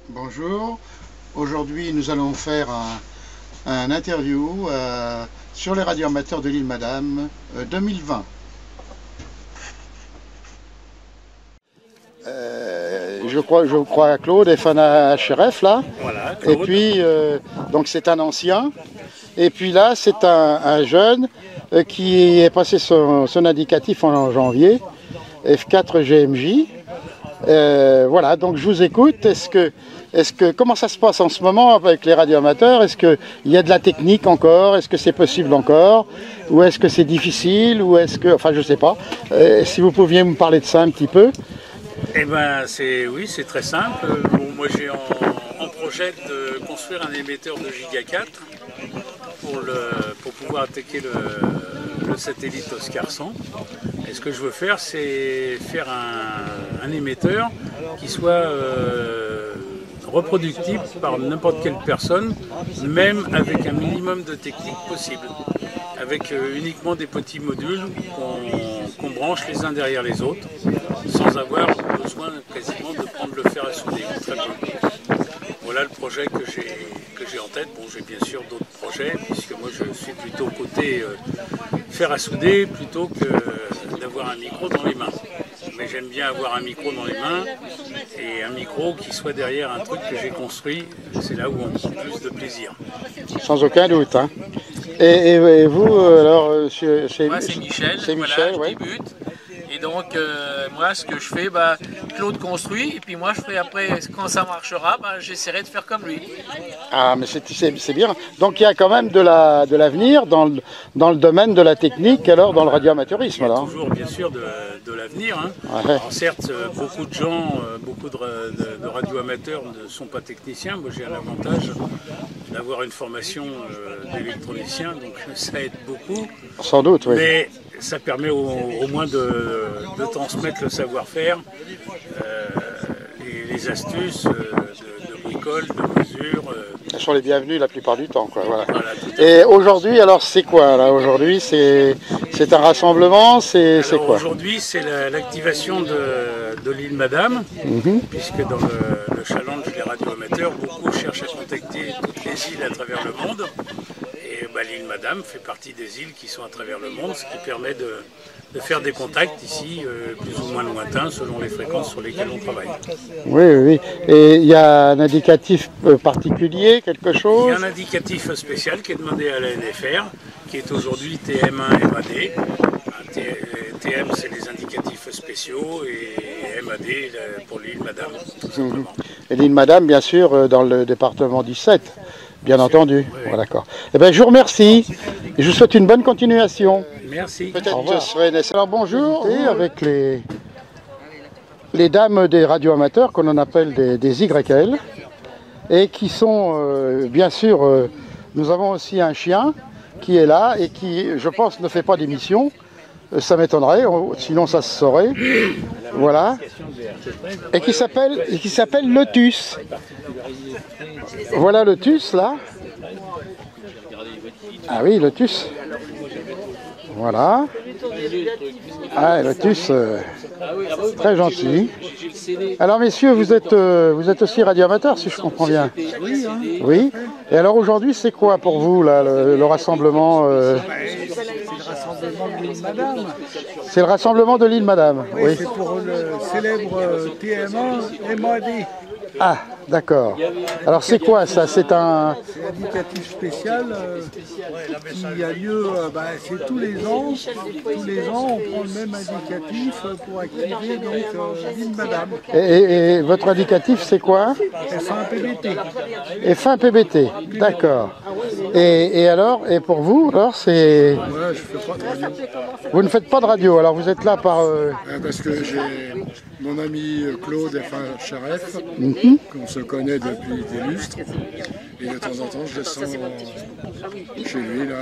Bonjour, aujourd'hui nous allons faire un interview sur les radios amateurs de l'île Madame 2020. Je crois à Claude FNHRF là. Voilà, Claude. Et puis donc c'est un ancien. Et puis là c'est un jeune qui est passé son indicatif en janvier, F4 GMJ. Voilà, donc je vous écoute. Comment ça se passe en ce moment avec les radioamateurs? Est-ce qu'il y a de la technique encore? Est-ce que c'est possible encore? Ou est-ce que c'est difficile? Ou est-ce que, enfin je sais pas. Si vous pouviez me parler de ça un petit peu. Eh ben, oui, c'est très simple. Bon, moi, j'ai en projet de construire un émetteur de Giga 4 pour pouvoir attaquer le satellite Oscar 100. Et ce que je veux faire, c'est faire un émetteur qui soit reproductible par n'importe quelle personne, même avec un minimum de technique possible, avec uniquement des petits modules qu'on branche les uns derrière les autres, sans avoir besoin quasiment de prendre le fer à souder, très peu. Voilà le projet que j'ai en tête. Bon, j'ai bien sûr d'autres projets, puisque moi je suis plutôt côté fer à souder plutôt que d'avoir un micro dans les mains. Mais j'aime bien avoir un micro dans les mains et un micro qui soit derrière un truc que j'ai construit. C'est là où on prend plus de plaisir. Sans aucun doute. Hein. Et vous, alors, moi c'est Michel, Michel, voilà, ouais. je débute. Et donc, moi, ce que je fais, Claude construit, et puis moi, je ferai après, quand ça marchera, j'essaierai de faire comme lui. Ah, mais c'est bien. Donc, il y a quand même de l'avenir dans le domaine de la technique, alors dans le radioamateurisme. Il y a alors. toujours, bien sûr, de l'avenir. Hein. Ouais. Alors, certes, beaucoup de gens, beaucoup de radioamateurs ne sont pas techniciens. Moi, j'ai l'avantage d'avoir une formation d'électronicien, donc ça aide beaucoup. Sans doute, oui. Mais ça permet au moins de transmettre le savoir-faire, les astuces de bricole, de mesure. Elles sont les bienvenues la plupart du temps, quoi. Voilà. Voilà, Et aujourd'hui, alors c'est quoi là? Aujourd'hui, c'est un rassemblement, c'est quoi? Aujourd'hui, c'est l'activation de l'île Madame, puisque dans le challenge des radioamateurs, beaucoup cherchent à contacter toutes les îles à travers le monde. Et l'île Madame fait partie des îles qui sont à travers le monde, ce qui permet de faire des contacts ici, plus ou moins lointains, selon les fréquences sur lesquelles on travaille. Oui, oui, oui. Et il y a un indicatif particulier, quelque chose? Il y a un indicatif spécial qui est demandé à la NFR, qui est aujourd'hui TM1 MAD. TM, c'est les indicatifs spéciaux, et MAD pour l'île Madame, tout simplement. Et l'île Madame, bien sûr, dans le département 17. Bien entendu, oui. Voilà, d'accord. Eh bien, je vous remercie et je vous souhaite une bonne continuation. Merci. Peut-être que je serai nécessaire. Alors bonjour, et avec les dames des radioamateurs, qu'on en appelle des YL, et qui sont, bien sûr, nous avons aussi un chien qui est là et qui, je pense, ne fait pas d'émission. Ça m'étonnerait, sinon ça se saurait. Voilà. Et qui s'appelle Lotus. Voilà Lotus là. Ah oui, Lotus. Voilà. Ah, Lotus, très gentil. Alors messieurs, vous êtes aussi radioamateurs, si je comprends bien. Oui, hein. Oui. Et alors aujourd'hui, c'est quoi pour vous là, le rassemblement C'est le rassemblement de l'île Madame. C'est le rassemblement de l'île Madame. Oui, Oui. c'est pour le célèbre TM1 MAD. Ah, d'accord. Alors c'est quoi ça? C'est un... C'est un indicatif spécial qui a lieu, c'est tous les ans. Tous les ans, on prend le même indicatif pour activer donc l'île Madame. Et votre indicatif, c'est quoi? F1 PBT. F1 PBT, d'accord. Et alors, et pour vous, alors c'est... Voilà, je fais pas de radio. Vous ne faites pas de radio, alors vous êtes là par... Parce que j'ai mon ami Claude FHRF, qu'on se connaît depuis des lustres, et de temps en temps je descends chez lui, là,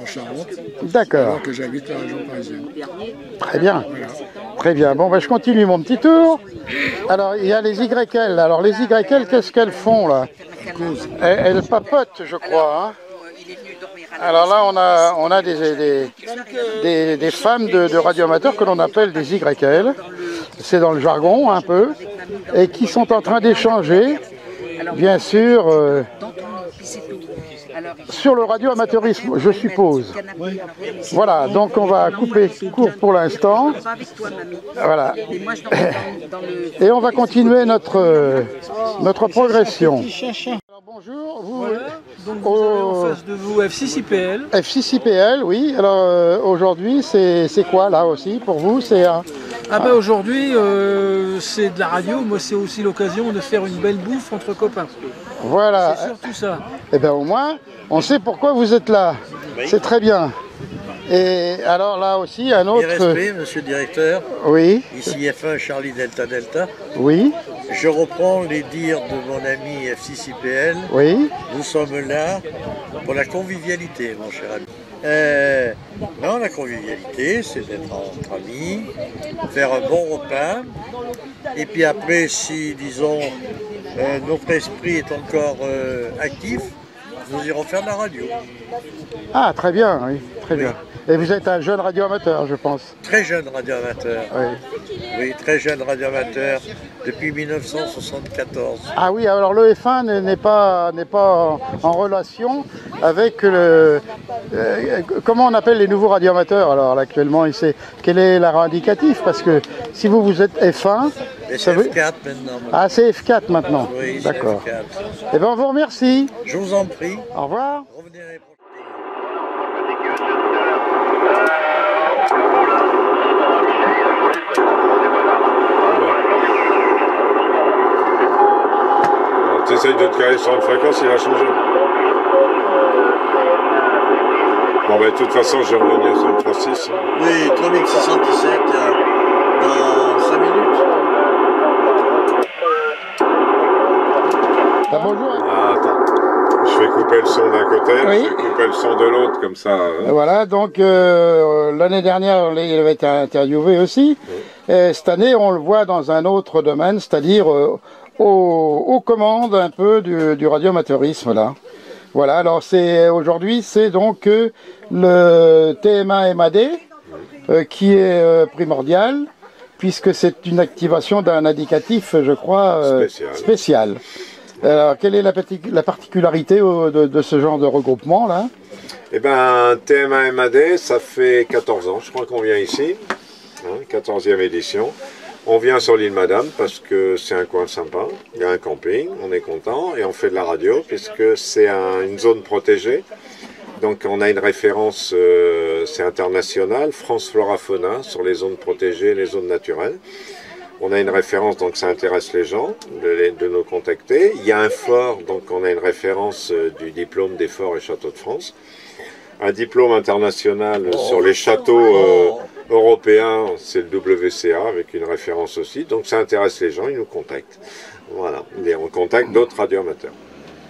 en Charente, D'accord, alors que j'habite la région parisienne. très bien. Voilà. Très bien, bon ben, je continue mon petit tour. Alors il y a les YL, alors les YL, qu'est-ce qu'elles font là? Elles papotent, je crois. Hein. Alors là, on a des femmes de radioamateurs que l'on appelle des YL, c'est dans le jargon un peu, et qui sont en train d'échanger bien sûr, sur le radio-amateurisme, je suppose. Voilà, donc on va couper court pour l'instant. Voilà. Et on va continuer notre progression. Alors bonjour, vous... Voilà, donc vous avez en face de vous F6IPL. F6IPL, oui. Alors aujourd'hui, c'est quoi là aussi pour vous? C'est un... Ah ben aujourd'hui, c'est de la radio. Moi, c'est aussi l'occasion de faire une belle bouffe entre copains. Voilà. C'est surtout ça. Eh bien au moins, on sait pourquoi vous êtes là. Oui. C'est très bien. Et alors là aussi, un autre... Respect, monsieur le directeur. Oui. Ici F1 Charlie Delta Delta. Oui. Je reprends les dires de mon ami F6IPL. Oui. Nous sommes là pour la convivialité, mon cher ami. Non, la convivialité, c'est d'être entre amis, faire un bon repas. Et puis après, si, disons, notre esprit est encore actif, nous irons faire de la radio. Ah, très bien, oui, très bien. Et vous êtes un jeune radio-amateur, je pense. Très jeune radio-amateur. Oui. Oui, très jeune radio-amateur, depuis 1974. Ah oui, alors le F1 n'est pas en relation avec le... comment on appelle les nouveaux radio-amateurs alors là, actuellement? Quel est leur indicatif? Parce que si vous êtes F1... C'est F4 maintenant. Ah, c'est F4 maintenant. Oui, d'accord. F4. Eh bien, on vous remercie. Je vous en prie. Au revoir. Revenez l'année prochaine. Tu essayes de te caler sur une fréquence, il va changer. Bon, ben, de toute façon, je vais revenir sur le 36. Oui, 3617 dans 5 minutes. Ah, bonjour. Ah, attends. Je vais couper le son d'un côté, oui. Je vais couper le son de l'autre, comme ça. Voilà, donc l'année dernière, il avait été interviewé aussi. Oui. Cette année, on le voit dans un autre domaine, c'est-à-dire aux commandes un peu du radioamateurisme, là. Voilà, alors aujourd'hui, c'est donc le TMA MAD qui est primordial, puisque c'est une activation d'un indicatif, je crois, spécial. Alors, quelle est la particularité de ce genre de regroupement là? Eh bien, TMA MAD, ça fait 14 ans, je crois qu'on vient ici, 14e édition. On vient sur l'île Madame parce que c'est un coin sympa, il y a un camping, on est content et on fait de la radio puisque c'est une zone protégée. Donc on a une référence, c'est international, France Flora Fauna sur les zones protégées, les zones naturelles. On a une référence, donc ça intéresse les gens de nous contacter. Il y a un fort, donc on a une référence du diplôme des forts et châteaux de France. Un diplôme international sur les châteaux européens, c'est le WCA, avec une référence aussi. Donc ça intéresse les gens, ils nous contactent. Voilà, et on contacte d'autres radioamateurs.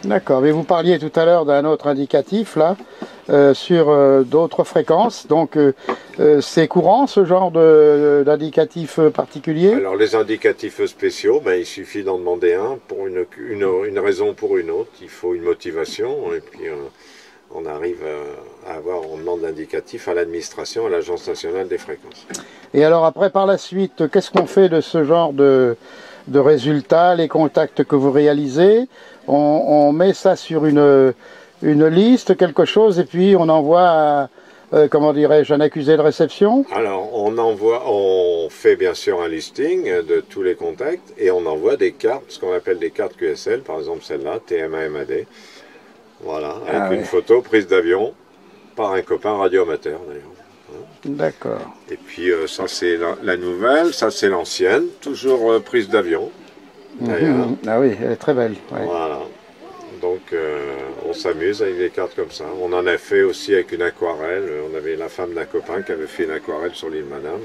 D'accord, mais vous parliez tout à l'heure d'un autre indicatif, là, sur d'autres fréquences. Donc c'est courant, ce genre d'indicatif particulier? Alors les indicatifs spéciaux, ben, il suffit d'en demander un pour une raison ou pour une autre. Il faut une motivation, et puis on arrive à avoir, on demande l'indicatif à l'administration, à l'Agence nationale des fréquences. Et alors après, par la suite, qu'est-ce qu'on fait de ce genre de résultats, les contacts que vous réalisez? On met ça sur une liste, quelque chose, et puis on envoie, comment dirais-je, un accusé de réception? Alors, on fait bien sûr un listing de tous les contacts, et on envoie des cartes, ce qu'on appelle des cartes QSL, par exemple celle-là, TMA MAD. Voilà, avec une photo prise d'avion par un copain radioamateur d'ailleurs. D'accord. Et puis ça c'est la nouvelle, ça c'est l'ancienne, toujours prise d'avion. Ah oui, elle est très belle. Ouais. Voilà, donc on s'amuse avec des cartes comme ça. On en a fait aussi avec une aquarelle, on avait la femme d'un copain qui avait fait une aquarelle sur l'île Madame.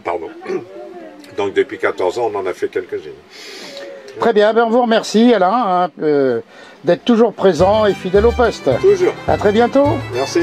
Pardon. Donc depuis 14 ans on en a fait quelques-unes. Très bien, ben on vous remercie Alain d'être toujours présent et fidèle au poste. Toujours. À très bientôt. Merci.